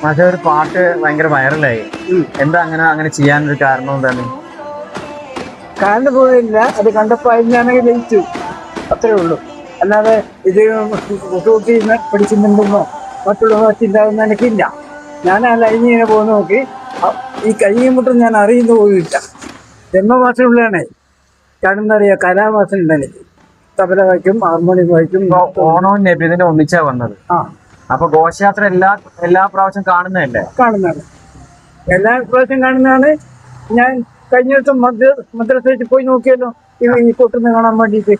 പക്ഷെ ഒരു പാട്ട് ഭയങ്കര വൈറലായി. എന്താ അങ്ങനെ ചെയ്യാനൊരു കാരണം എന്താണ്? കാരണം പോയില്ല, അത് കണ്ടപ്പോ അതിനാണെങ്കിൽ ലയിച്ചു, അത്രേ ഉള്ളൂ. അല്ലാതെ ഇത് കുട്ടി പഠിക്കുന്നുണ്ടെന്നോ മറ്റുള്ളവർ ചിന്താവുന്ന എനിക്കില്ല. ഞാൻ ആ ലൈനിങ്ങനെ പോകുന്ന നോക്കി ഈ കയ്യും മുട്ടും ഞാൻ അറിയുന്ന പോയില്ല. ജന്മഭാഷയുള്ളതാണേ, കാണുന്നറിയാം, കലാഭാഷ ഉണ്ട് എനിക്ക്. തബല വായിക്കും, ഹാർമോണിയം വായിക്കും. ഓണവും നബിദിനും ഒന്നിച്ചാ വന്നത്. ആ, അപ്പൊ ഘോഷയാത്ര എല്ലാ പ്രാവശ്യം കാണുന്നതല്ലേ? കാണുന്നതാണ്, എല്ലാ പ്രാവശ്യം കാണുന്നതാണ്. ഞാൻ കഴിഞ്ഞ ദിവസം മദ്രസയിൽ പോയി നോക്കിയല്ലോ, ഈ കൊട്ടുന്ന കാണാൻ വേണ്ടിയിട്ട്.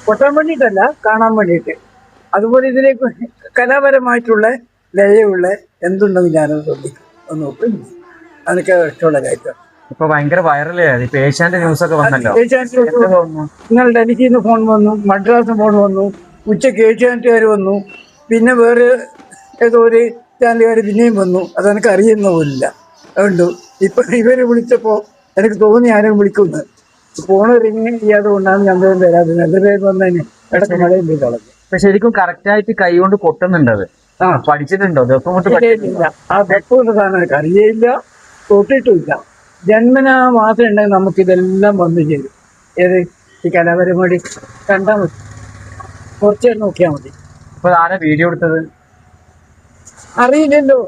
കൊട്ടാൻ വേണ്ടിയിട്ടല്ല, കാണാൻ വേണ്ടിയിട്ട്. അതുപോലെ ഇതിലേക്ക് കലാപരമായിട്ടുള്ള ലയമുള്ള എന്തുണ്ടെന്ന് ഞാനത് ശ്രദ്ധിക്കും, ഒന്ന് നോക്കും. അതൊക്കെ ഇഷ്ടമുള്ള കാര്യം. ഇപ്പൊ ഭയങ്കര വൈറലായി. ഇപ്പൊ ഏഷ്യാന്റെ ന്യൂസ് ഒക്കെ വന്നല്ലോ. നിങ്ങൾ ഡൽഹിയിൽ നിന്ന് ഫോൺ വന്നു, മദ്രാസ് ഫോൺ വന്നു, ഉച്ചയ്ക്ക് ഏഷ്യാനെറ്റുകാർ വന്നു, പിന്നെ വേറെ ഏതോ ഒരു ചാനലുകാർ പിന്നെയും വന്നു. അതെനിക്ക് അറിയുന്ന പോലില്ല. അതുകൊണ്ട് ഇപ്പൊ ഇവര് വിളിച്ചപ്പോ എനിക്ക് തോന്നി ആരും വിളിക്കുന്നു. ഫോണ് റിങ് ചെയ്യാതെ കൊണ്ടാണ് ഞാൻ വരാതെ. നല്ല പേര് വന്നതിന് ഇടയ്ക്ക് മഴയും പെയ്തളഞ്ഞു. ഇപ്പൊ ശരിക്കും കറക്റ്റ് ആയിട്ട് കൈ കൊണ്ട് കൊട്ടുന്നുണ്ട് അത്. ആ, പഠിച്ചിട്ടുണ്ടോ? ഇല്ല, ആ വെപ്പുള്ള സാധനം എനിക്ക് അറിയയില്ല, തൊട്ടിട്ടുമില്ല. ജന്മനാ മാത്രം ഉണ്ടെങ്കിൽ നമുക്ക് ഇതെല്ലാം വന്നു ചേരും. ഏത് ഈ കലാപരിപാടി കണ്ടാൽ മതി, കുറച്ചേരം നോക്കിയാൽ മതി. ഇപ്പൊ ആരാ വീഡിയോ എടുത്തത്? അറിയില്ലല്ലോ,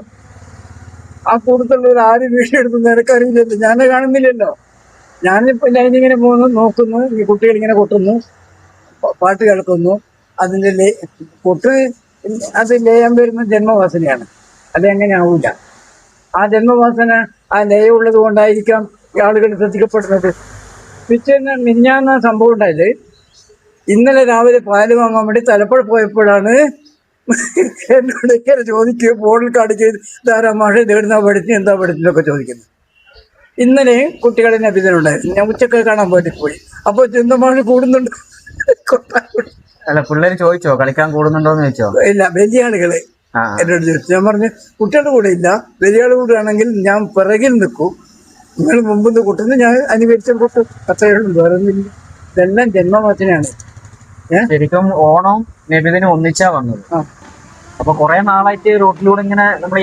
ആ കൂടുതലുള്ളവർ ആരും വീഡിയോ എടുത്തെന്ന് എനിക്കറിയില്ലല്ലോ, ഞാൻ കാണുന്നില്ലല്ലോ. ഞാനിപ്പോ ലൈനിങ്ങനെ പോകുന്നു, നോക്കുന്നു, ഈ കുട്ടികൾ ഇങ്ങനെ കൊട്ടുന്നു, പാട്ട് കേൾക്കുന്നു. അതിൻ്റെ കൊട്ട് അത് ലയം വരുന്ന ജന്മവാസനയാണ്. അതെങ്ങനെ ആവൂല. ആ ജന്മവാസന ആ ലയമുള്ളത് കൊണ്ടായിരിക്കാം ഈ ആളുകൾ ശ്രദ്ധിക്കപ്പെടുന്നത്. പിറ്റേന്ന് മിഞ്ഞാന്ന സംഭവം ഉണ്ടായത്, ഇന്നലെ രാവിലെ പാല് വാങ്ങാൻ വേണ്ടി തലപ്പുഴ പോയപ്പോഴാണ് എന്നോട് ഇങ്ങനെ ചോദിക്കുക, ഫോണിൽ കാണിച്ച് ധാരാ മാഷ ഇതെടുന്നാ പഠിച്ചു, എന്താ പഠിച്ചതൊക്കെ ചോദിക്കുന്നത്. ഇന്നലെ കുട്ടികളെ നബിദിനുണ്ടായിരുന്നു, ഞാൻ ഉച്ചക്ക് കാണാൻ വേണ്ടി പോയി. അപ്പോൾ ചിന്തമാഷ് കൂടുന്നുണ്ട്. അല്ല, പിള്ളേര് ചോദിച്ചോ കളിക്കാൻ കൂടുന്നുണ്ടോന്ന് ചോദിച്ചോ? ഇല്ല, വലിയ ആളുകള് എന്നോട് ചോദിച്ചു. ഞാൻ പറഞ്ഞു കുട്ടികളുടെ കൂടെ ഇല്ല, വലിയ ആളുടെ കൂടെ ആണെങ്കിൽ ഞാൻ പിറകിൽ നിൽക്കും, നിങ്ങൾ മുമ്പ് കൂട്ടുന്നു, ഞാൻ അനുകരിച്ച കൂട്ടും, അത്രയുള്ളൂ, വേറെ ഒന്നുമില്ല. ഇതെല്ലാം ജന്മവാസനയാണ്. ശരിക്കും ഓണവും നബിദിനും ഒന്നിച്ചാ വന്നത്. അപ്പൊ കുറെ നാളായിട്ട് റോട്ടിലൂടെ ഇങ്ങനെ നമ്മൾ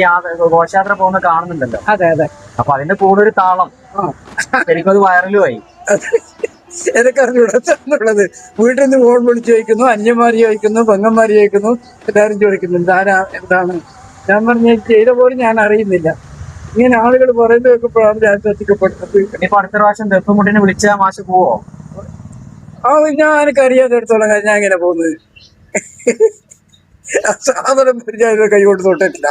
ഘോഷയാത്ര പോകുന്ന കാണുന്നുണ്ടല്ലോ. അതെ അതെ. അപ്പൊ അതിന്റെ കൂടെ ഒരു താളം, ശരിക്കും അത് വൈറലുമായി. എനിക്കറിഞ്ഞൂടത്. വീട്ടിൽ നിന്ന് ഫോൺ വിളിച്ച് ചോദിക്കുന്നു, അന്യന്മാര് ചോദിക്കുന്നു, പെങ്ങന്മാര് ചോദിക്കുന്നു, എല്ലാവരും ചോദിക്കുന്നു എന്താണ്. ഞാൻ പറഞ്ഞ ചെയ്ത പോലും ഞാൻ അറിയുന്നില്ല. ഇങ്ങനെ ആളുകൾ പറയുന്നത് കേൾക്കുമ്പോഴാണ് ഞാൻ ശ്രദ്ധിക്കപ്പെടുന്നത്. ഇനിയിപ്പോ അടുത്ത പ്രാവശ്യം ദഫ്മുട്ടിനെ വിളിച്ച മാഷ് പോവോ? ഞാൻ എനിക്കറിയാതെ എടുത്തോളം ഞാൻ ഇങ്ങനെ പോകുന്നത്. സാധനം ഞാൻ കൈ കൊണ്ട് തൊട്ടിട്ടില്ല.